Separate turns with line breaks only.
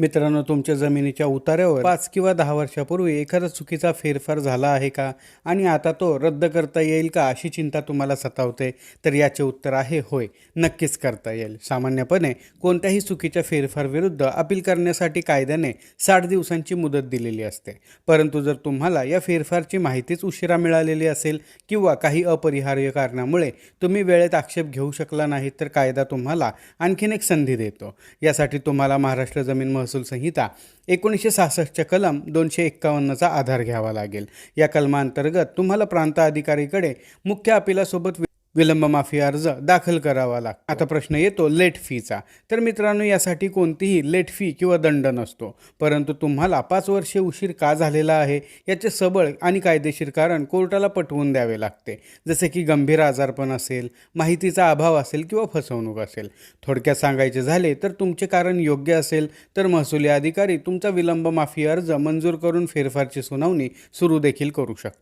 मित्रांनो, तुमच्या जमिनीच्या उतार्यावर 5 किंवा 10 वर्षापूर्वी एखादा चुकीचा फेरफार झाला आहे का आणि आता तो रद्द करता येईल का अशी चिंता तुम्हाला सतावते? तर याचे उत्तर आहे होय, नक्कीच करता येईल. सामान्यपणे कोणत्याही चुकीच्या फेरफार विरुद्ध अपील करण्यासाठी कायद्याने 60 दिवसांची मुदत दिलेली असते. परंतु जर तुम्हाला या फेरफारची माहितीच उशिरा मिळालेली असेल किंवा काही अपरिहार्य कारणामुळे तुम्ही वेळेत आक्षेप घेऊ शकला नाही, तर कायदा तुम्हाला आणखीन एक संधी देतो. यासाठी तुम्हाला महाराष्ट्र जमीन महसूल संहिता 1966च्या कलम 251चा आधार घ्यावा लागेल. या कलमांतर्गत तुम्हाला प्रांत अधिकारीकडे मुख्य अपिलासोबत विलंब माफी अर्ज दाखल करावा लागतो. आता प्रश्न येतो लेट फीचा. तर मित्रांनो, यासाठी कोणतीही लेट फी किंवा दंड नसतो, परंतु तुम्हाला 5 वर्षे उशीर का झालेला आहे याचे सबळ आणि कायदेशीर कारण कोर्टाला पटवून द्यावे लागते. जसे की गंभीर आजारपण असेल, माहितीचा अभाव असेल किंवा फसवणूक असेल. थोडक्यात सांगायचे झाले तर तुमचे कारण योग्य असेल तर महसुली अधिकारी तुमचा विलंब माफी अर्ज मंजूर करून फेरफारची सुनावणी सुरू देखील करू शकतात.